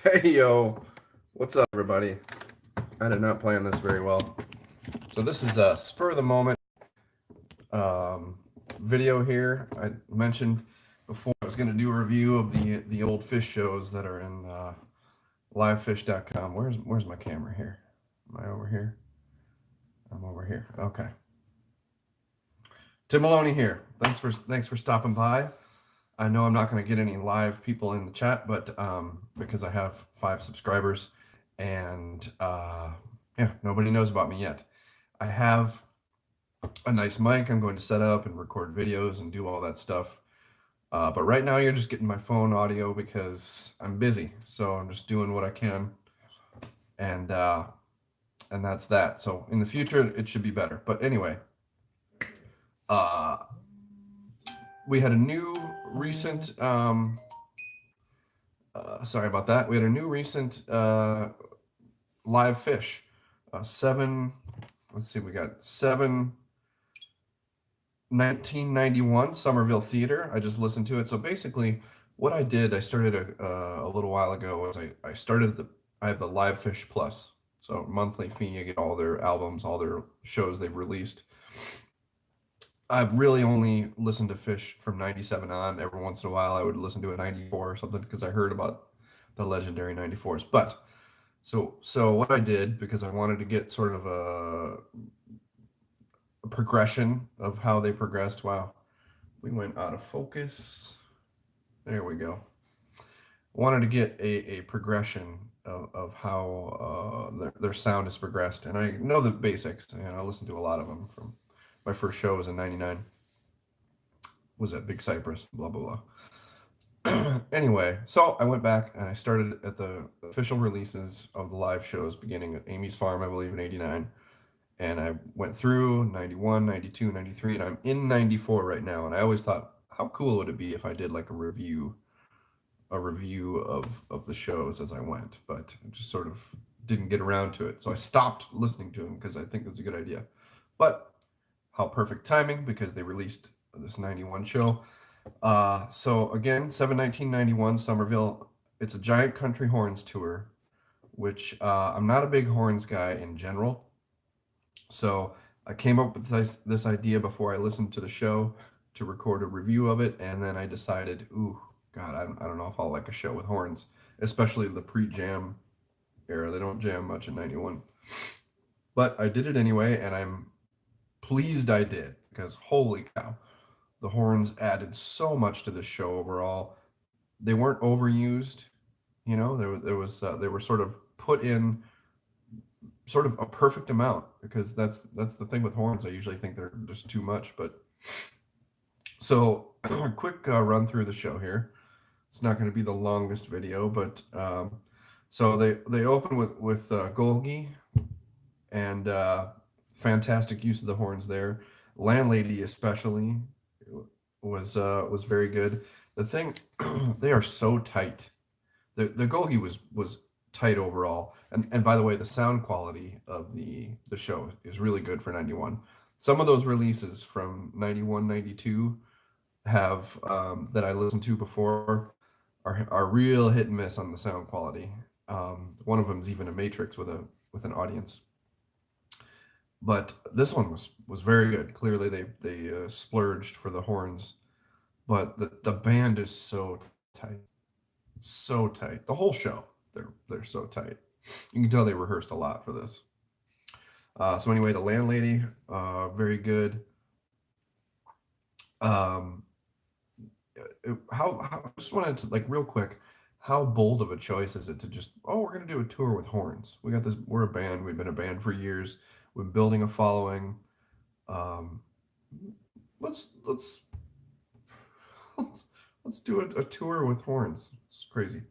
Hey yo, what's up, everybody? I did not plan this very well. So this is a spur of the moment um, video here. I mentioned before I was going to do a review of the old Phish shows that are in livefish.com. Where's my camera here? Am I over here? I'm over here. Okay. Tim Maloney here. Thanks for stopping by. I know I'm not going to get any live people in the chat, but because I have 5 subscribers, and yeah, nobody knows about me yet. I have a nice mic. I'm going to set up and record videos and do all that stuff. But right now, you're just getting my phone audio because I'm busy. So I'm just doing what I can, and uh, and that's that. So in the future, it should be better. But anyway, uh, we had a new recent. Sorry about that. We had a new recent live Phish. Seven. Let's see. We got 1991 Somerville Theater. I just listened to it. So basically, what I did, I started a little while ago. Was I started I have the Live Phish Plus. So monthly fee. You get all their albums, all their shows they've released. I've really only listened to Phish from 97 on. Every once in a while, I would listen to a 94 or something because I heard about the legendary 94s. But so what I did, because I wanted to get sort of a progression of how they progressed. Wow, we went out of focus. There we go. Wanted to get a progression of how their sound has progressed. And I know the basics. And I listened to a lot of them from my first show was in 99. Was at Big Cypress, blah, blah, blah. Anyway, so I went back and I started at the official releases of the live shows beginning at Amy's Farm, I believe, in 89. And I went through 91, 92, 93, and I'm in 94 right now. And I always thought, how cool would it be if I did like a review of the shows as I went, but I just sort of didn't get around to it. So I stopped listening to them because I think that's a good idea. But how perfect timing, because they released this 91 show. So again, 7/19/91, Somerville. It's a giant country horns tour, which I'm not a big horns guy in general. So I came up with this idea before I listened to the show to record a review of it, and then I decided, ooh, God, I don't know if I'll like a show with horns, especially the pre-jam era. They don't jam much in 91. But I did it anyway, and I'm pleased I did, because holy cow, the horns added so much to the show overall. They weren't overused, they were sort of put in sort of a perfect amount, because that's the thing with horns. I usually think they're just too much. But so quick run through the show here. It's not going to be the longest video, but so they open with Golgi, and fantastic use of the horns there. Landlady especially was very good. The thing, they are so tight. The Golgi was tight overall. And by the way, the sound quality of the show is really good for 91. Some of those releases from 91, 92 have that I listened to before are real hit and miss on the sound quality. One of them is even a Matrix with an audience. But this one was very good. Clearly, they splurged for the horns, but the band is so tight, so tight. The whole show, they're so tight. You can tell they rehearsed a lot for this. So anyway, the landlady, very good. Um, I just wanted to, like, real quick, how bold of a choice is it to just, oh, we're gonna do a tour with horns? We got this. We're a band. We've been a band for years. We're building a following. Um, let's let's let's do a tour with horns. It's crazy.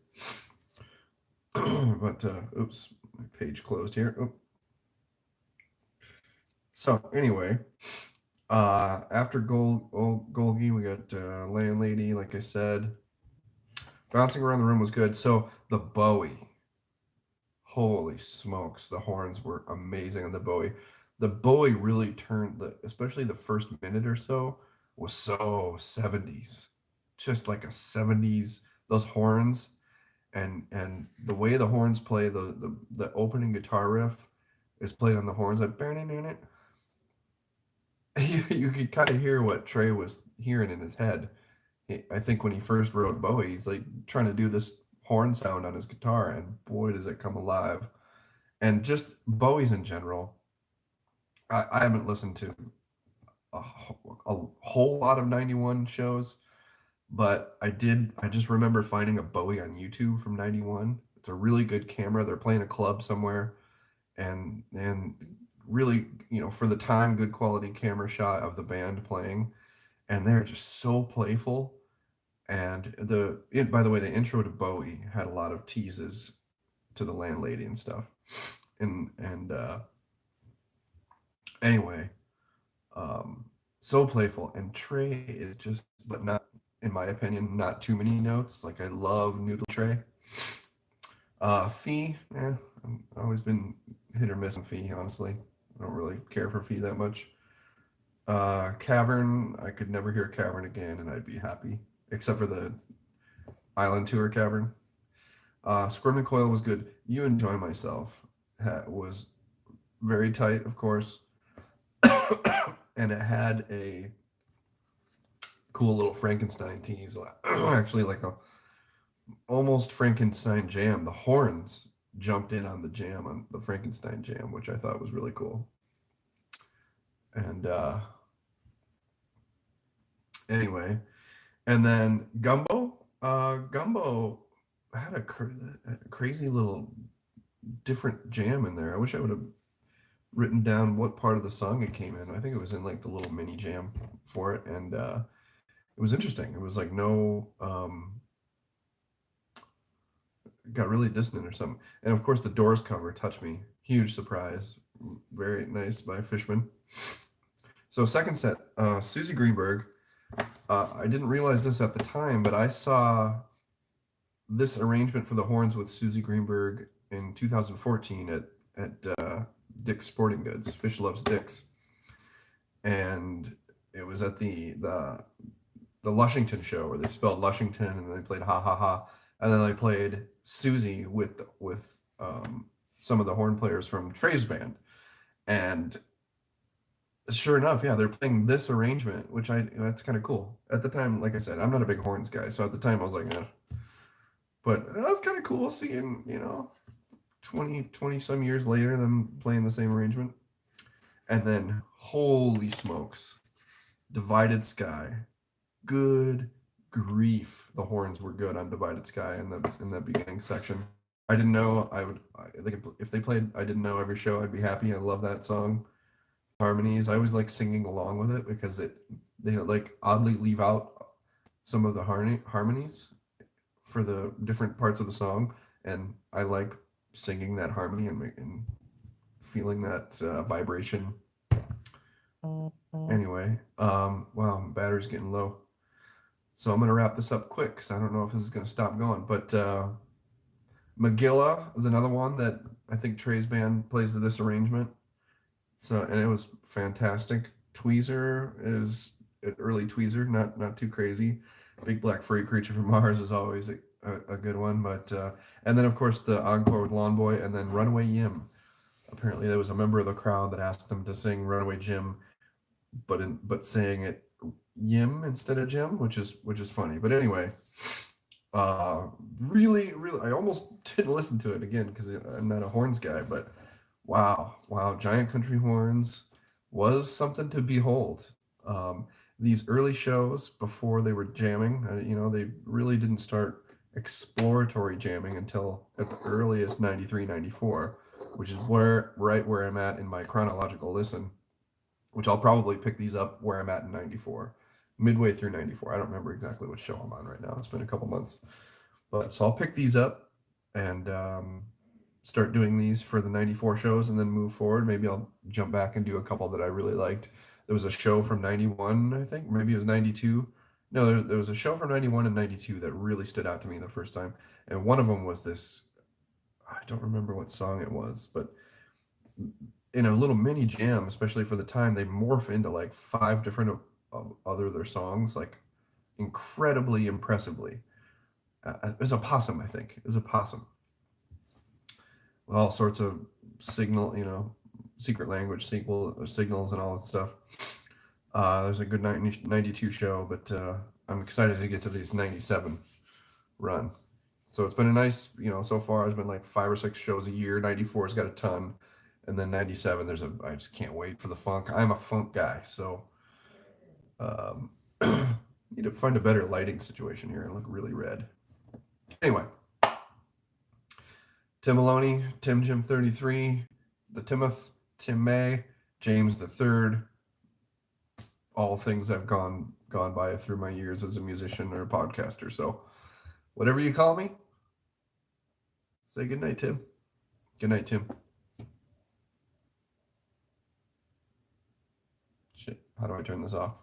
But oops, my page closed here. Oh. So anyway, after Golgi, we got Landlady, like I said. Bouncing around the room was good. So the Bowie, holy smokes, the horns were amazing on the Bowie. The Bowie really turned especially the first minute or so was so 70s, just like a 70s. Those horns, and the way the horns play, the opening guitar riff is played on the horns, like you could kind of hear what Trey was hearing in his head. I think when he first wrote Bowie, he's like trying to do this horn sound on his guitar, and boy, does it come alive. And just Bowie's in general, I haven't listened to a whole lot of 91 shows, but I did. I just remember finding a Bowie on YouTube from 91. It's a really good camera. They're playing a club somewhere, and really, for the time, good quality camera shot of the band playing, and they're just so playful. And by the way, the intro to Bowie had a lot of teases to the landlady and stuff. And anyway, um, so playful. And Trey is just, but not, in my opinion, not too many notes. Like I love Noodle Trey. Fee, I've always been hit or miss on Fee, honestly. I don't really care for Fee that much. Cavern, I could never hear Cavern again and I'd be happy, except for the Island Tour Cavern. Squirm and Coil was good. You Enjoy Myself was very tight, of course. And it had a cool little Frankenstein tease. Actually, like a almost Frankenstein jam. The horns jumped in on the jam, on the Frankenstein jam, which I thought was really cool. And anyway, and then Gumbo had a crazy little different jam in there. I wish I would have written down what part of the song it came in. I think it was in like the little mini jam for it, and it was interesting. It was like no, got really dissonant or something. And of course, the Doors cover, Touch Me, huge surprise, very nice by Fishman. So second set, Susie Greenberg. I didn't realize this at the time, but I saw this arrangement for the horns with Susie Greenberg in 2014 at Dick's Sporting Goods. Phish Loves Dick's, and it was at the Lushington show where they spelled Lushington and then they played Ha Ha Ha, and then they played Susie with some of the horn players from Trey's band, and sure enough, yeah, they're playing this arrangement, which that's kind of cool. At the time, like I said, I'm not a big horns guy, so at the time I was like, but that's kind of cool seeing 20 some years later them playing the same arrangement. And then holy smokes, Divided Sky, good grief, the horns were good on Divided Sky in the beginning section. I didn't know if they played I Didn't Know every show I'd be happy. I love that song. Harmonies, I always like singing along with it because they like oddly leave out some of the harmonies for the different parts of the song, and I like singing that harmony and feeling that vibration. Anyway, wow, battery's getting low, so I'm gonna wrap this up quick because I don't know if this is gonna stop going. But Megillah is another one that I think Trey's band plays to this arrangement. So, and it was fantastic. Tweezer is an early Tweezer, not too crazy. Big Black Furry Creature from Mars is always a good one. But and then of course the encore with Lawn Boy, and then Runaway Yim. Apparently there was a member of the crowd that asked them to sing Runaway Jim, but saying it Yim instead of Jim, which is funny. But anyway, really, I almost didn't listen to it again because I'm not a horns guy, but. Wow, Giant Country Horns was something to behold. These early shows before they were jamming, they really didn't start exploratory jamming until at the earliest 93, 94, which is right where I'm at in my chronological listen, which I'll probably pick these up where I'm at in 94, midway through 94. I don't remember exactly what show I'm on right now. It's been a couple months. But so I'll pick these up and start doing these for the 94 shows and then move forward. Maybe I'll jump back and do a couple that I really liked. There was a show from 91, I think, maybe it was 92. No, there was a show from 91 and 92 that really stood out to me the first time. And one of them was this, I don't remember what song it was, but in a little mini jam, especially for the time, they morph into like 5 different of other their songs, like incredibly impressively. It was a possum, I think. It was a possum. With all sorts of signal, secret language signals and all that stuff. There's a good 92 show, but I'm excited to get to these 97 run. So it's been a nice, so far it's been like 5 or 6 shows a year. 94's got a ton. And then 97, I just can't wait for the funk. I'm a funk guy, so um, need to find a better lighting situation here. I look really red. Anyway, Tim Maloney, Tim Jim 33, the Timoth, Tim May, James the Third. All things I've gone by through my years as a musician or a podcaster. So whatever you call me, say good night, Tim. Good night, Tim. Shit, how do I turn this off?